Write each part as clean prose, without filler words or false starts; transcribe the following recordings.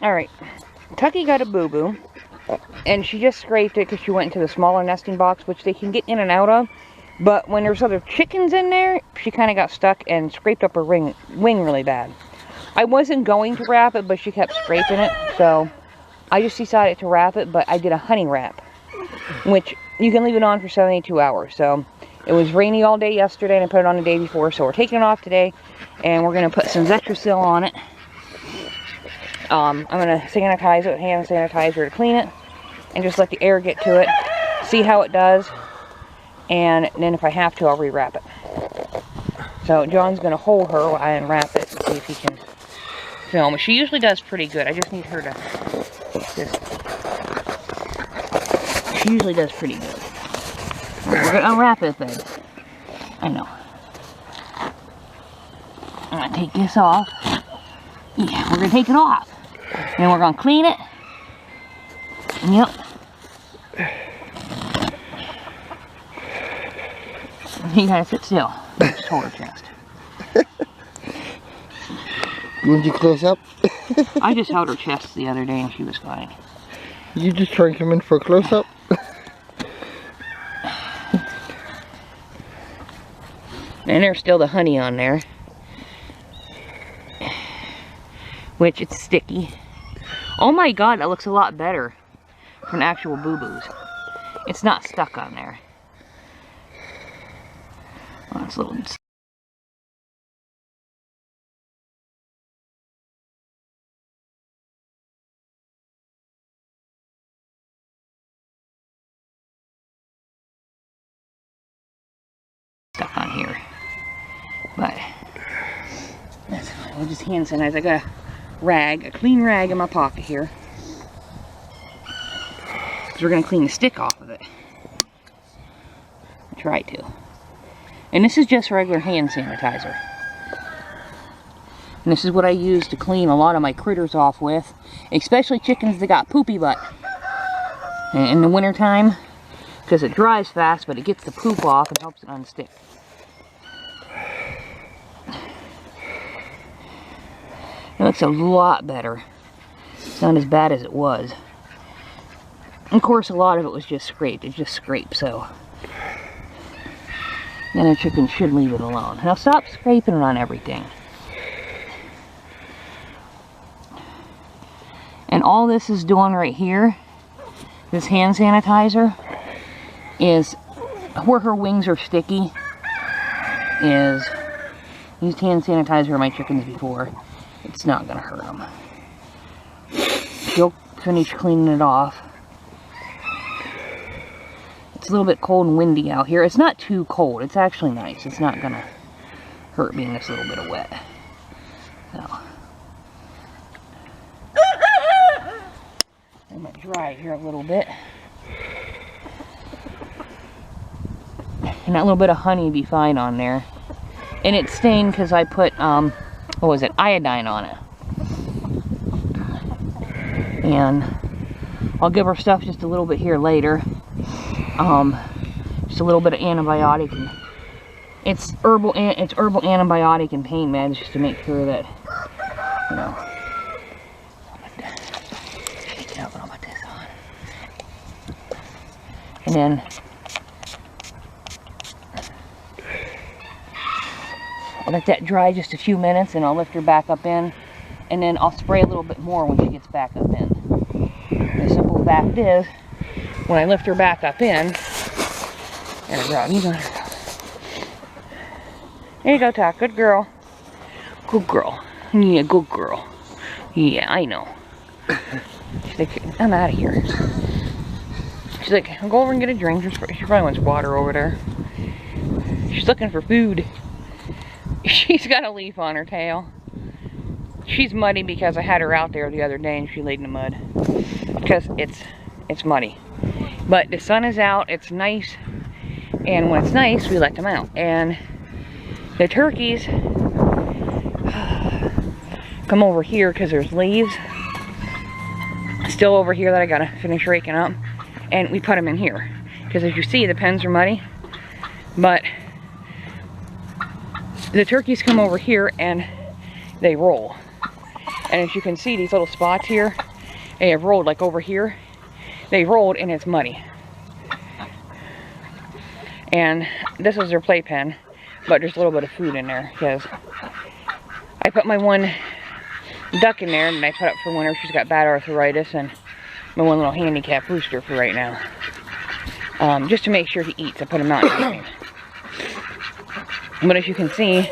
Alright. Tucky got a boo-boo. And she just scraped it because she went into the smaller nesting box, which they can get in and out of. But when there's other chickens in there, she kind of got stuck and scraped up her wing really bad. I wasn't going to wrap it, but she kept scraping it. So I just decided to wrap it, but I did a honey wrap, which you can leave it on for 72 hours. So it was rainy all day yesterday, and I put it on the day before. So we're taking it off today, and we're going to put some Zetrasil on it. I'm going to sanitize it, hand sanitizer to clean it, and just let the air get to it, see how it does, and then if I have to, I'll rewrap it. So John's going to hold her while I unwrap it and see if he can film. She usually does pretty good. I just need her to she usually does pretty good. We're going to unwrap it then. I know. I'm going to take this off. Yeah, we're going to take it off. And we're going to clean it. Yep. You gotta sit still. Just hold her chest. Would you close up? I just held her chest the other day and she was fine. You just try and come in for a close-up? And there's still the honey on there. Which, it's sticky. Oh my god, that looks a lot better from actual boo-boos. It's not stuck on there. Oh, it's a little... stuck on here. But that's fine. We'll just hand sanitize. I got a rag, a clean rag in my pocket here. Because we're going to clean the stick off of it. Try to. And this is just regular hand sanitizer. And this is what I use to clean a lot of my critters off with. Especially chickens that got poopy butt. In the winter time. Because it dries fast, but it gets the poop off and helps it unstick. It looks a lot better. It's not as bad as it was. Of course, a lot of it was just scraped. It just scraped, so... then a chicken should leave it alone. Now stop scraping it on everything. And all this is doing right here, this hand sanitizer, is where her wings are sticky, is used hand sanitizer on my chickens before. It's not going to hurt them. She'll finish cleaning it off. It's a little bit cold and windy out here. It's not too cold. It's actually nice. It's not going to hurt being this little bit of wet. So. I'm going to dry it here a little bit. And that little bit of honey would be fine on there. And it's stained because I put, what was it, iodine on it. And I'll give her stuff just a little bit here later. Just a little bit of antibiotic. And it's herbal antibiotic and pain meds just to make sure that, you know. I'll put this on. And then I'll let that dry just a few minutes and I'll lift her back up in, and then I'll spray a little bit more when she gets back up in. The simple fact is, when I lift her back up in, there we go, you let her go. There you go, Tuck, good girl. Good girl. Yeah, good girl. Yeah, I know. She's like, I'm out of here. She's like, I'll go over and get a drink. She probably wants water over there. She's looking for food. She's got a leaf on her tail. She's muddy because I had her out there the other day and she laid in the mud. Because it's muddy. But the sun is out, it's nice. And when it's nice, we let them out. And the turkeys come over here because there's leaves still over here that I gotta finish raking up. And we put them in here. Because as you see, the pens are muddy. But the turkeys come over here and they roll. And as you can see, these little spots here, they have rolled like over here. They rolled and it's muddy. And this is their playpen, but there's a little bit of food in there because I put my one duck in there and I put up for winter. She's got bad arthritis, and my one little handicap rooster for right now. Just to make sure he eats. I put him out and eating. But as you can see,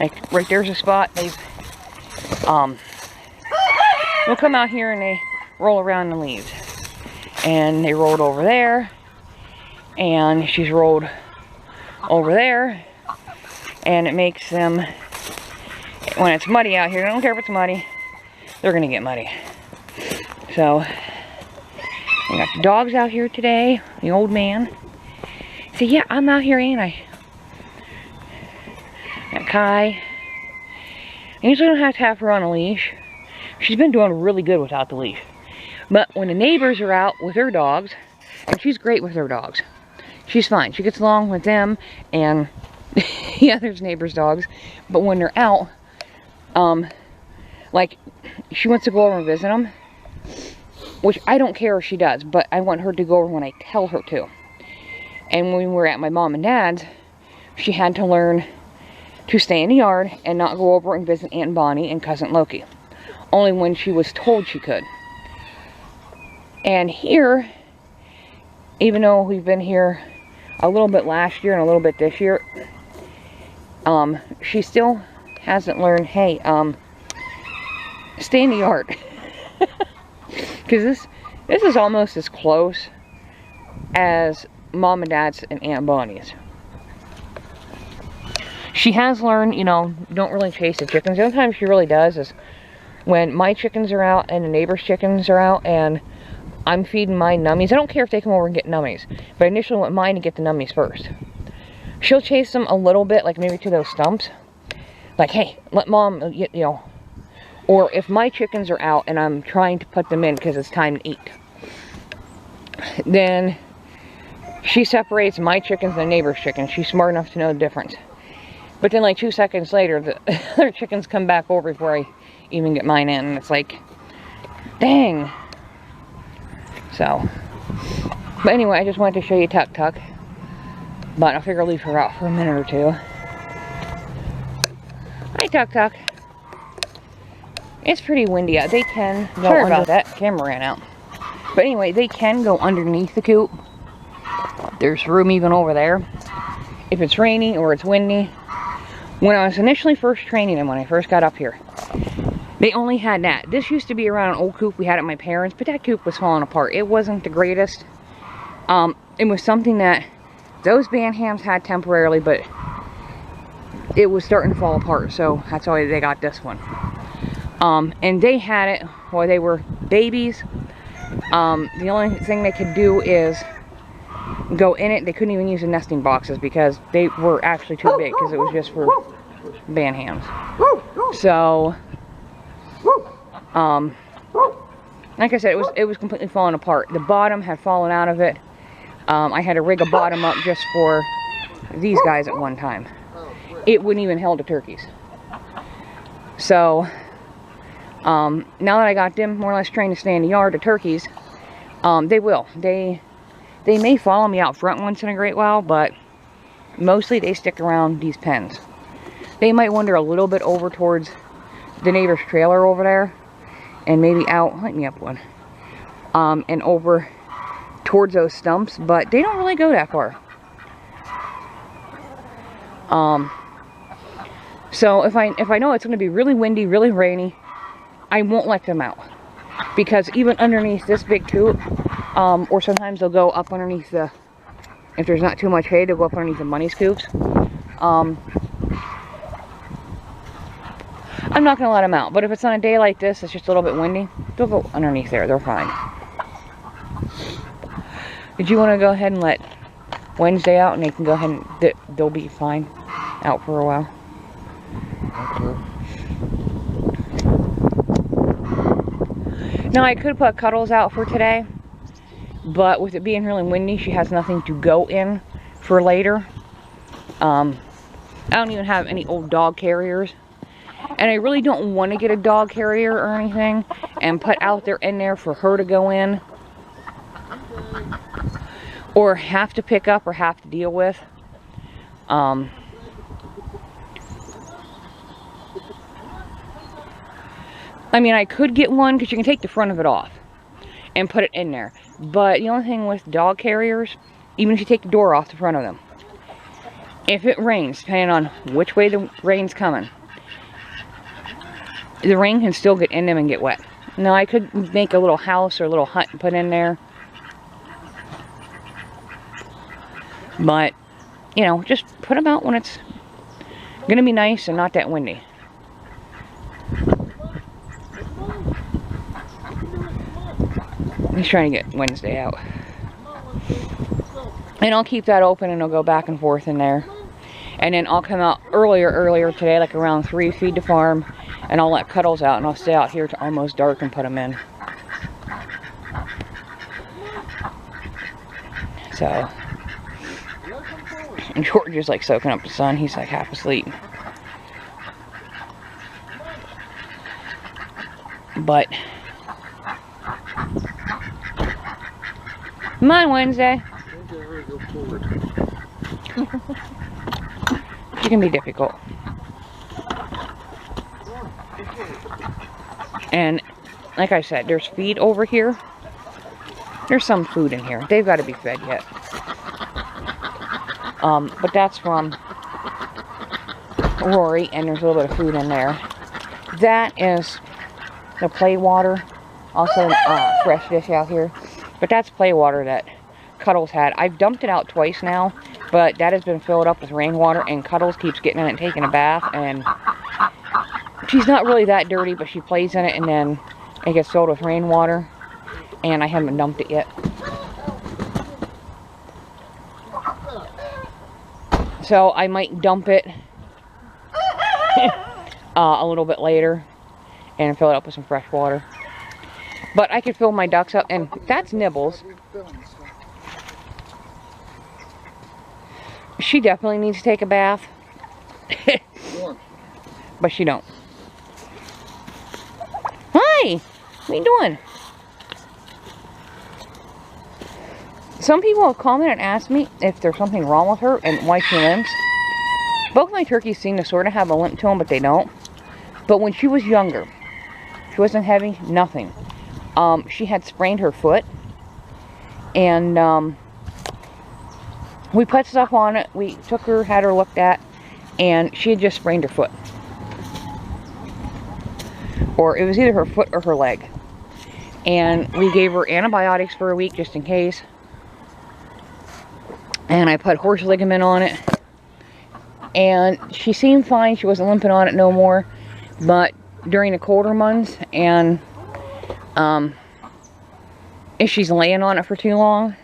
like right there's a spot. They'll come out here and they roll around the leaves. And they rolled over there. And she's rolled over there. And it makes them, when it's muddy out here, I don't care if it's muddy, they're gonna get muddy. So I got the dogs out here today, the old man. So yeah, I'm out here, ain't I? Got Kai. I usually don't have to have her on a leash. She's been doing really good without the leash. But when the neighbors are out with their dogs, and she's great with their dogs. She's fine. She gets along with them and yeah, there's neighbors' dogs. But when they're out, like she wants to go over and visit them. Which I don't care if she does, but I want her to go over when I tell her to. And when we were at my mom and dad's, she had to learn to stay in the yard and not go over and visit Aunt Bonnie and Cousin Loki. Only when she was told she could. And here, even though we've been here a little bit last year and a little bit this year, she still hasn't learned, hey, stay in the yard. Because this is almost as close as Mom and Dad's and Aunt Bonnie's. She has learned, you know, don't really chase the chickens. The only time she really does is when my chickens are out and the neighbor's chickens are out and I'm feeding my nummies. I don't care if they come over and get nummies, but I initially want mine to get the nummies first. She'll chase them a little bit, like maybe to those stumps. Like, hey, let Mom, you know. Or if my chickens are out and I'm trying to put them in because it's time to eat, then she separates my chickens and the neighbor's chickens. She's smart enough to know the difference. But then like 2 seconds later, the other chickens come back over before I even get mine in. And it's like, dang. So, but anyway, I just wanted to show you Tuck Tuck. But I figure I'll leave her out for a minute or two. Hi, Tuck Tuck. It's pretty windy out. They can go Sorry under about that. Camera ran out. But anyway, they can go underneath the coop. There's room even over there. If it's rainy or it's windy. When I was initially first training them, when I first got up here, they only had that. This used to be around an old coop we had at my parents', but that coop was falling apart. It wasn't the greatest. It was something that those band hams had temporarily, but it was starting to fall apart, so that's why they got this one. And they had it while they were babies. The only thing they could do is go in it. They couldn't even use the nesting boxes because they were actually too big, because it was just for band hams. So, like I said, it was completely falling apart. The bottom had fallen out of it. I had to rig a bottom up just for these guys at one time. It wouldn't even hold the turkeys. So, now that I got them more or less trained to stay in the yard, the turkeys, they will. They may follow me out front once in a great while, but mostly they stick around these pens. They might wander a little bit over towards the neighbor's trailer over there, and maybe out, light me up one, and over towards those stumps, but they don't really go that far. So if I know it's going to be really windy, really rainy, I won't let them out, because even underneath this big coop, or sometimes they'll go up underneath the, if there's not too much hay, they'll go up underneath the bunny scoops. I'm not going to let them out, but if it's on a day like this, it's just a little bit windy, they'll go underneath there, they're fine. Did you want to go ahead and let Wednesday out, and they can go ahead and, they'll be fine out for a while? Okay. Now I could put Cuddles out for today, but with it being really windy, she has nothing to go in for later. I don't even have any old dog carriers. And I really don't want to get a dog carrier or anything and put out there in there for her to go in. Or have to pick up or have to deal with. I mean, I could get one because you can take the front of it off and put it in there. But the only thing with dog carriers, even if you take the door off the front of them, if it rains, depending on which way the rain's coming, the rain can still get in them and get wet. Now, I could make a little house or a little hut and put in there. But, you know, just put them out when it's going to be nice and not that windy. He's trying to get Wednesday out. And I'll keep that open and I'll go back and forth in there. And then I'll come out earlier today, like around 3, feed the farm. And I'll let Cuddles out and I'll stay out here till almost dark and put them in. So. And George is like soaking up the sun. He's like half asleep. But. Come on, Wednesday. She can be difficult. And like I said, there's feed over here. There's some food in here. They've got to be fed yet. But that's from Rory, and there's a little bit of food in there. That is the play water. Also, fresh dish out here. But that's play water that Cuddles had. I've dumped it out twice now, but that has been filled up with rainwater, and Cuddles keeps getting in it and taking a bath, and she's not really that dirty, but she plays in it, and then it gets filled with rainwater, and I haven't dumped it yet. So I might dump it a little bit later and fill it up with some fresh water. But I could fill my ducks up, and that's Nibbles. She definitely needs to take a bath. But she don't. Hi! What are you doing? Some people have commented and asked me if there's something wrong with her and why she limps. Both my turkeys seem to sort of have a limp to them, but they don't. But when she was younger, she wasn't heavy, nothing. She had sprained her foot, and we put stuff on it. We took her, had her looked at, and she had just sprained her foot. Or it was either her foot or her leg. And we gave her antibiotics for a week just in case. And I put horse ligament on it. And she seemed fine. She wasn't limping on it no more. But during the colder months, and if she's laying on it for too long,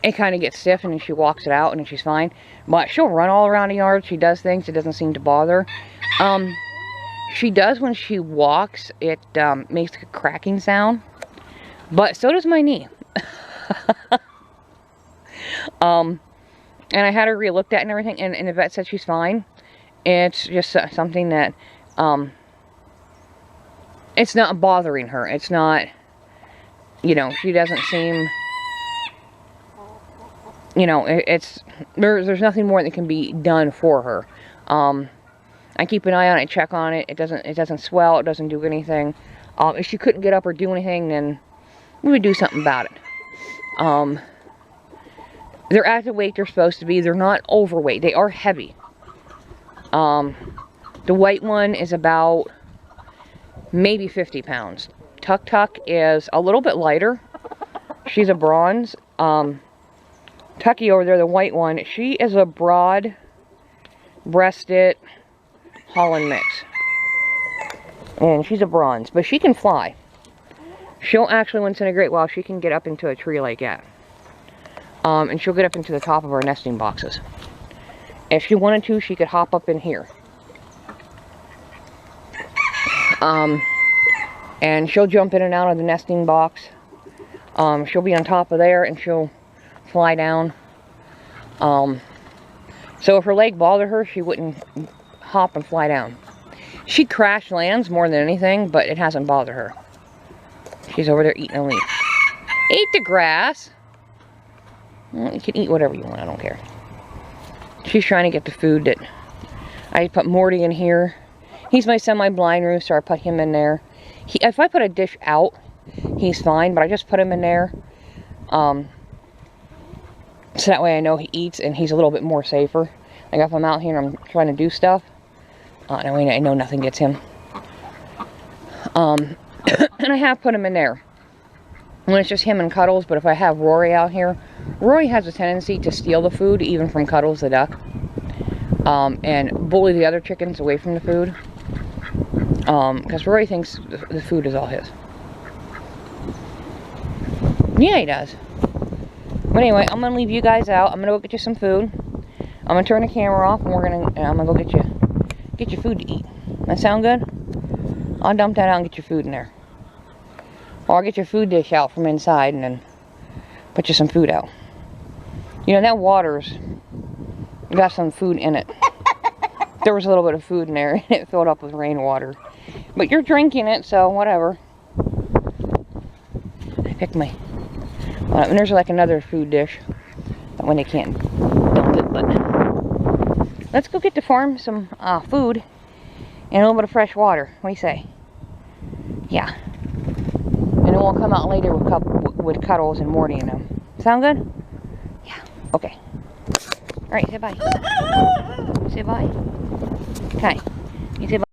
it kind of gets stiff, and then she walks it out, and then she's fine. But she'll run all around the yard. She does things. It doesn't seem to bother. She does when she walks. It makes a cracking sound. But so does my knee. And I had her re-looked at and everything, and the vet said she's fine. It's just something that, it's not bothering her. It's not, you know, she doesn't seem, you know, there's nothing more that can be done for her. I keep an eye on it, check on it. It doesn't swell, it doesn't do anything. If she couldn't get up or do anything, then we would do something about it. They're at the weight they're supposed to be. They're not overweight. They are heavy. The white one is about maybe 50 pounds. Tuck is a little bit lighter. She's a bronze. Tucky over there, the white one, she is a broad-breasted Holland mix. And she's a bronze, but she can fly. She'll actually, once in a great while, she can get up into a tree like that. And she'll get up into the top of our nesting boxes. If she wanted to, she could hop up in here. And she'll jump in and out of the nesting box. She'll be on top of there, and she'll fly down. So if her leg bothered her, she wouldn't hop and fly down. She crash lands more than anything, but it hasn't bothered her. She's over there eating a leaf. Eat the grass. Well, you can eat whatever you want, I don't care. She's trying to get the food that... I put Morty in here. He's my semi-blind rooster. I put him in there. If I put a dish out, he's fine, but I just put him in there. So that way I know he eats and he's a little bit more safer. Like if I'm out here and I'm trying to do stuff, that way I know nothing gets him. And I have put him in there when it's just him and Cuddles, but if I have Rory out here, Rory has a tendency to steal the food, even from Cuddles the duck, and bully the other chickens away from the food, because Rory thinks the food is all his. Yeah, he does. But anyway, I'm gonna leave you guys out. I'm gonna go get you some food. I'm gonna turn the camera off, and I'm gonna go get your food to eat. That sound good? I'll dump that out and get your food in there. Or I'll get your food dish out from inside and then put you some food out. You know, that water's got some food in it. There was a little bit of food in there and it filled up with rainwater. But you're drinking it, so whatever. I picked my... and there's like another food dish. That one they can't dump it, but... Let's go get the farm some food and a little bit of fresh water. What do you say? Yeah. And then we'll come out later with Cuddles and Morty and them. Sound good? Yeah. Okay. Alright, say bye. Say bye. Okay. You say bye.